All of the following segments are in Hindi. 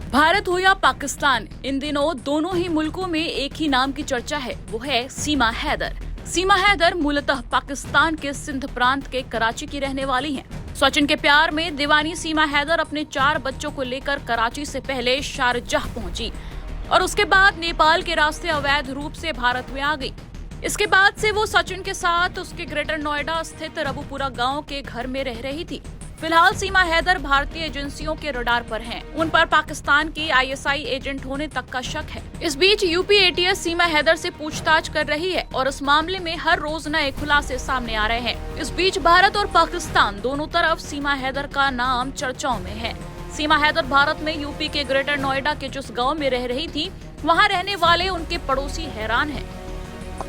भारत हो या पाकिस्तान, इन दिनों दोनों ही मुल्कों में एक ही नाम की चर्चा है, वो है सीमा हैदर। सीमा हैदर मूलतः पाकिस्तान के सिंध प्रांत के कराची की रहने वाली हैं। सचिन के प्यार में दीवानी सीमा हैदर अपने 4 बच्चों को लेकर कराची से पहले शारजाह पहुंची और उसके बाद नेपाल के रास्ते अवैध रूप से भारत में आ गई। इसके बाद से वो सचिन के साथ उसके ग्रेटर नोएडा स्थित रबुपुरा गांव के घर में रह रही थी। फिलहाल सीमा हैदर भारतीय एजेंसियों के रडार पर हैं। उन पर पाकिस्तान की आईएसआई एजेंट होने तक का शक है। इस बीच यूपी एटीएस सीमा हैदर से पूछताछ कर रही है और इस मामले में हर रोज नए खुलासे सामने आ रहे हैं। इस बीच भारत और पाकिस्तान दोनों तरफ सीमा हैदर का नाम चर्चाओं में है। सीमा हैदर भारत में यूपी के ग्रेटर नोएडा के जिस गाँव में रह रही थी, वहाँ रहने वाले उनके पड़ोसी हैरान है।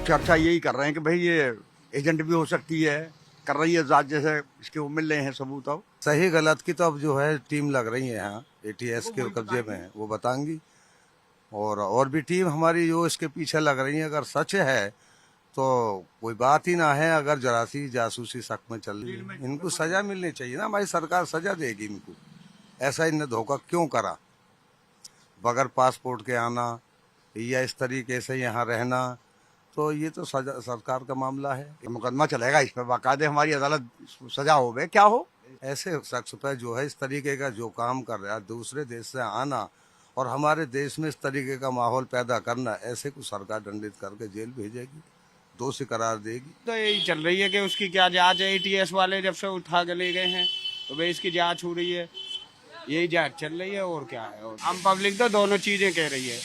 चर्चा यही कर रहे हैं कि भाई ये एजेंट भी हो सकती है, कर रही है जांच, जैसे इसके वो मिल रहे हैं सबूत। अब सही गलत की तो अब जो है टीम लग रही है यहाँ एटीएस के कब्जे में है, वो बताएंगी। और भी टीम हमारी जो इसके पीछे लग रही है। अगर सच है तो कोई बात ही ना है। अगर जरासी जासूसी शक में चल रही है, इनको सजा मिलनी चाहिए ना। हमारी सरकार सजा देगी इनको। ऐसा इनने धोखा क्यों करा? बगैर पासपोर्ट के आना या इस तरीके से यहाँ रहना, तो ये तो सरकार का मामला है। मुकदमा चलेगा इस पर, बाकायदे हमारी अदालत सजा हो गए क्या हो। ऐसे शख्स पर जो है इस तरीके का जो काम कर रहा है, दूसरे देश से आना और हमारे देश में इस तरीके का माहौल पैदा करना, ऐसे को सरकार दंडित करके जेल भेजेगी, दोषी करार देगी। तो यही चल रही है कि उसकी क्या जांच है। एटीएस वाले जब से उठा के ले गए हैं तो भाई इसकी जांच हो रही है, यही जांच चल रही है और क्या है। और आम पब्लिक तो दोनों चीजें कह रही है।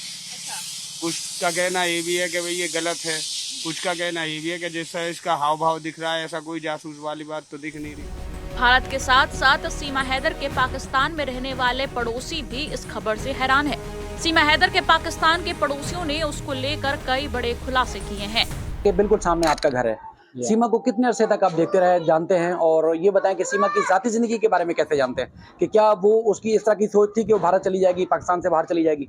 कुछ का कहना ये भी है कि भाई ये गलत है, कुछ का कहना ये भी है कि जैसा इसका हाव भाव दिख रहा है, ऐसा कोई जासूस वाली बात तो दिख नहीं रही। भारत के साथ साथ सीमा हैदर के पाकिस्तान में रहने वाले पड़ोसी भी इस खबर से हैरान है। सीमा हैदर के पाकिस्तान के पड़ोसियों ने उसको लेकर कई बड़े खुलासे किए हैं। कि बिल्कुल सामने आपका घर है। सीमा को कितने अरसे तक आप देखते रहे, जानते हैं? और ये बताएं कि सीमा की जाती जिंदगी के बारे में कैसे जानते हैं? कि क्या वो उसकी इस तरह की सोच थी कि वो भारत चली जाएगी, पाकिस्तान से बाहर चली जाएगी?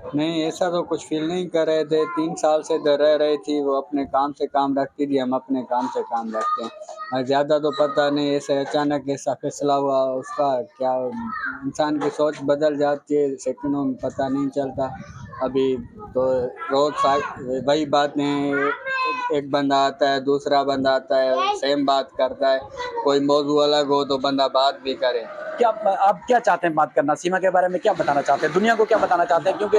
नहीं, ऐसा तो कुछ फील नहीं कर रहे थे। 3 साल से रह रही थी। वो अपने काम से काम रखती थी, हम अपने काम से काम रखते हैं। और ज़्यादा तो पता नहीं, ऐसे अचानक ऐसा फैसला हुआ उसका। क्या इंसान की सोच बदल जाती है, सेकंडों में पता नहीं चलता। अभी तो रोज वही बातें, एक बंदा आता है, दूसरा बंदा आता है, सेम बात करता है। कोई मौजू अलग हो तो बंदा बात भी करे। क्या आप क्या चाहते हैं बात करना? सीमा के बारे में क्या बताना चाहते हैं? दुनिया को क्या बताना चाहते हैं? क्योंकि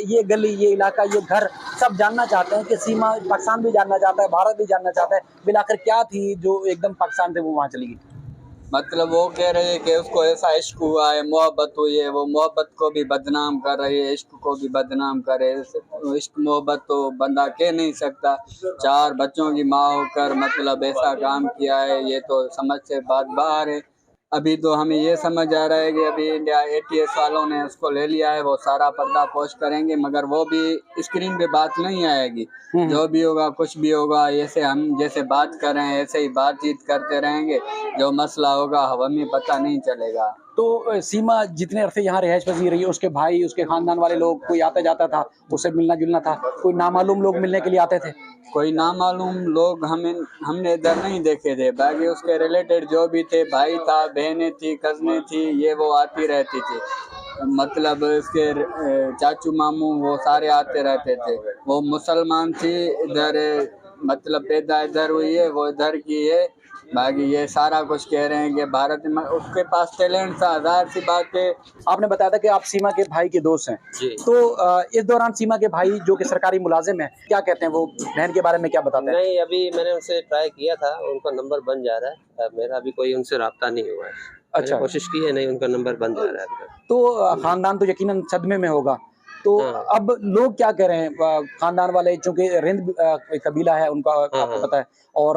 ये गली, ये इलाका, ये घर सब जानना चाहते हैं कि सीमा, पाकिस्तान भी जानना चाहता है, भारत भी जानना चाहता है बिलाकर क्या थी जो एकदम पाकिस्तान से वो वहाँ चली गई। मतलब वो कह रहे हैं कि उसको ऐसा इश्क हुआ है, मोहब्बत हुई है। वो मोहब्बत को भी बदनाम कर रही है, इश्क को भी बदनाम कर रहे हैं। इश्क मोहब्बत तो बंदा कह नहीं सकता। 4 बच्चों की माँ होकर मतलब ऐसा काम किया है, ये तो समझ से बात बाहर है। अभी तो हमें ये समझ आ रहा है कि अभी इंडिया एटीएस वालों ने उसको ले लिया है, वो सारा पर्दाफाश करेंगे, मगर वो भी स्क्रीन पे बात नहीं आएगी। जो भी होगा, कुछ भी होगा, ऐसे हम जैसे बात कर रहे हैं ऐसे ही बातचीत करते रहेंगे। जो मसला होगा हमें पता नहीं चलेगा। तो सीमा जितने अरसे यहाँ रिहाइश पजीर रही है, उसके भाई, उसके खानदान वाले लोग, कोई आता जाता था, उससे मिलना जुलना था? कोई नामालूम लोग मिलने के लिए आते थे? कोई नामालूम लोग हमने इधर नहीं देखे थे। बाकी उसके रिलेटेड जो भी थे, भाई था, बहनें थी, कज़नें थी, ये वो आती रहती थी। मतलब उसके चाचू मामू वो सारे आते रहते थे। वो मुसलमान थी, इधर मतलब पैदा इधर हुई है, वो इधर की है। बाकी ये सारा कुछ कह रहे हैं कि भारत में उसके पास टैलेंट था। ज़ाहिर सी बात है। आपने बताया था कि आप सीमा के भाई के दोस्त हैं जी। तो इस दौरान सीमा के भाई जो कि सरकारी मुलाजिम है, क्या कहते हैं? वो बहन के बारे में क्या बताते हैं? नहीं, अभी मैंने उनसे ट्राई किया था, उनका नंबर बन जा रहा है। मेरा अभी कोई उनसे रब्ता नहीं हुआ है। अच्छा, कोशिश की है, नहीं, उनका नंबर बन जा रहा है। तो खानदान तो यकीनन सदमे में होगा। तो अब लोग क्या कह रहे हैं? खानदान वाले, चूंकि रिंद कबीला है उनका, आपको पता है, और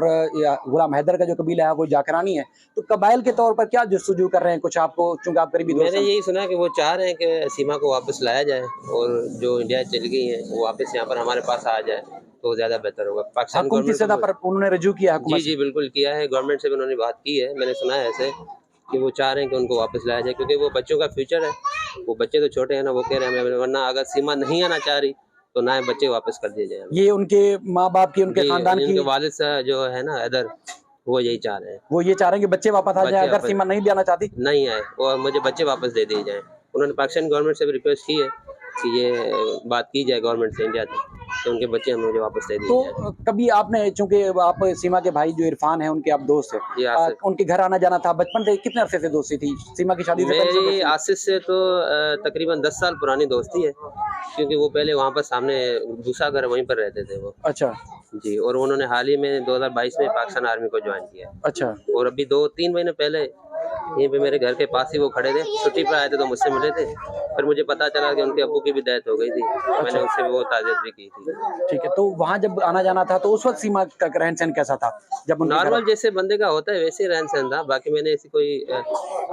गुलाम हैदर का जो कबीला है वो जाकरानी है, तो कबाइल के तौर पर क्या जस्तजू कर रहे हैं? कुछ आपको, चूंकि आप करीबी दोस्त हैं। मैंने यही सुना कि वो चाह रहे हैं कि सीमा को वापस लाया जाए और जो इंडिया चली गई है वो वापस यहाँ पर हमारे पास आ जाए तो ज्यादा बेहतर होगा। पाकिस्तान हुकूमती सतह पर उन्होंने रजू किया है? जी बिल्कुल किया है, गवर्नमेंट से भी उन्होंने बात की है। मैंने सुना है ऐसे कि वो चाह रहे हैं कि उनको वापस लाया जाए, क्योंकि वो बच्चों का फ्यूचर है। वो बच्चे तो छोटे हैं ना, वो कह रहे हैं वरना अगर सीमा नहीं आना चाह रही तो ना बच्चे वापस कर दिए जाए। ये उनके माँ बाप की, उनके खानदान की, उनके वालिद साहब जो है ना हैदर, वो यही चाह रहे हैं। वो ये चाह रहे हैं कि बच्चे वापस आ जाए। अगर सीमा नहीं लाना चाहती, नहीं आए और मुझे बच्चे वापस दे दिए जाए। उन्होंने पाकिस्तान गवर्नमेंट से भी रिक्वेस्ट की है कि ये बात की जाए गवर्नमेंट से इंडिया की कि उनके बच्चे हमें मुझे वापस दे दिए जाए। तो कभी आपने, चूंकि आप सीमा के भाई जो इरफान है उनके आप दोस्त जी, हैं, आसिफ। उनके घर आना जाना था बचपन से, कितने अरसे से दोस्ती थी? सीमा की शादी से पहले से मेरी दोस्ती? आसिफ से तो तकरीबन 10 साल पुरानी दोस्ती है, क्योंकि वो पहले वहाँ पर सामने दूसरा घर वहीं पर रहते थे वो अच्छा जी। और उन्होंने हाल ही में 2022 में पाकिस्तान आर्मी को ज्वाइन किया। अच्छा। और अभी 2-3 महीने पहले यहीं पे मेरे घर के पास ही वो खड़े थे, छुट्टी पर आए थे तो मुझसे मिले थे। फिर मुझे पता चला कि उनके अब्बू की भी डेथ हो गई थी, मैंने उनसे वो ताज़ियत भी की थी। ठीक है, तो वहाँ जब आना जाना था तो उस वक्त सीमा का रहन सहन कैसा था? जब उनके घर- नॉर्मल जैसे बंदे का होता है वैसे ही रहन सहन था, बाकी मैंने ऐसी कोई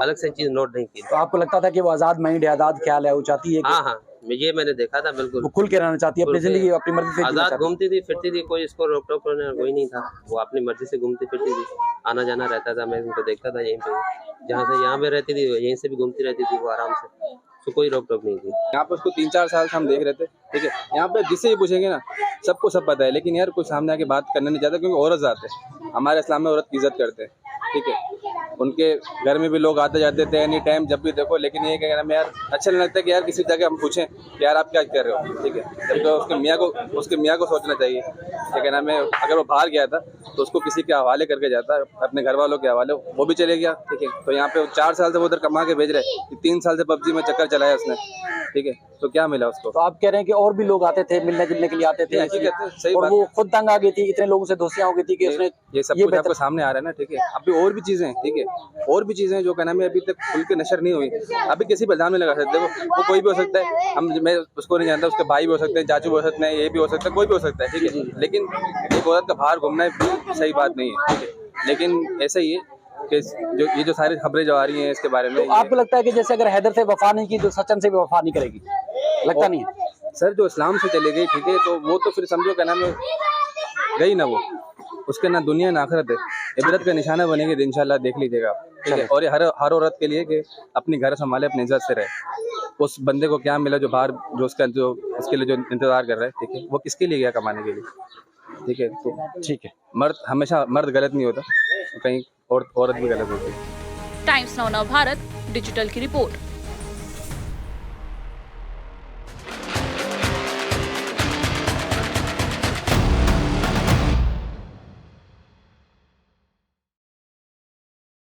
अलग से चीज़ नोट नहीं की। तो आपको लगता था कि वो आजाद माइंड है, आजाद ख्याल है, वो चाहती है कि हाँ हाँ, ये मैंने देखा था बिल्कुल। वो खुल के रहना चाहती है, अपनी जिंदगी अपनी मर्जी से जीना आज़ाद चाहती है। घूमती थी फिरती थी, कोई इसको रोक टोक करने कोई नहीं था, वो अपनी मर्जी से घूमती फिरती थी, आना जाना रहता था, मैं उनको देखता था यहीं पे, जहाँ से यहाँ पे रहती थी यहीं से भी घूमती रहती थी वो आराम से, तो कोई रोक टोक नहीं थी। यहाँ पे उसको 3-4 साल से हम देख रहे थे, ठीक है। यहाँ पे जिससे भी पूछेंगे ना सबको सब पता है, लेकिन यार कोई सामने आके बात करना नहीं चाहता, क्योंकि औरत जाते हैं, हमारे इस्लाम में औरत की इज्जत करते हैं, ठीक है। उनके घर में भी लोग आते जाते थे एनी टाइम, जब भी देखो, लेकिन ये क्या नाम है यार, अच्छा नहीं लगता कि यार किसी जगह हम पूछें कि यार आप क्या कर रहे हो, ठीक है। जब तो उसके मियाँ को सोचना चाहिए, क्या नाम है, अगर वो बाहर गया था तो उसको किसी के हवाले करके जाता, अपने घर वालों के हवाले, वो भी चले गया, ठीक है। तो यहाँ पे 4 साल से वो उधर कमा के भेज रहे, 3 साल से पबजी में चक्कर चलाया उसने, ठीक है। तो क्या मिला उसको? तो आप कह रहे हैं कि और भी लोग आते थे, मिलने जुलने के लिए आते थे, हकीकत है, सही और बात वो खुद तंग आ गई थी, इतने लोगों से दोस्तियां हो गई थी कि उसने ये सब कुछ आपको सामने आ रहा है ना, ठीक है। अभी और भी चीजें हैं, ठीक है, और भी चीजें जो कहना है अभी तक खुल के नशर नहीं हुई, अभी किसी पर इल्जाम नहीं लगा सकते। देखो वो कोई भी हो सकता है, मैं उसको नहीं जानता, उसके भाई भी हो सकते हैं, चाचू भी हो सकते हैं, ये भी हो सकता है, कोई भी हो सकता है, ठीक है। लेकिन एक औरत का बाहर घूमना सही बात नहीं है, ठीक है। लेकिन ऐसा ही है कि जो सारी खबरें जो आ रही हैं इसके बारे में, तो आपको लगता है कि जैसे अगर हैदर से वफा नहीं की तो सचिन से भी वफा नहीं करेगी? लगता नहीं है सर, जो इस्लाम से चली गई, ठीक है, तो वो तो फिर समझो क्या नाम है, गई ना वो, उसके ना दुनिया ना आखिरत है, इबरत का निशाना बनेगी तो इंशाल्लाह देख लीजिएगा, ठीक है। और ये हर औरत के लिए कि अपनी घर संभाले, अपनी इज्जत से रहे। उस बंदे को क्या मिला जो बाहर जो उसके लिए जो इंतजार कर रहा है, ठीक है, वो किसके लिए गया कमाने के लिए, ठीक है। तो ठीक है, मर्द हमेशा गलत नहीं होता, कहीं औरत भी गलत होती है। टाइम्स नाउ नव भारत डिजिटल की रिपोर्ट।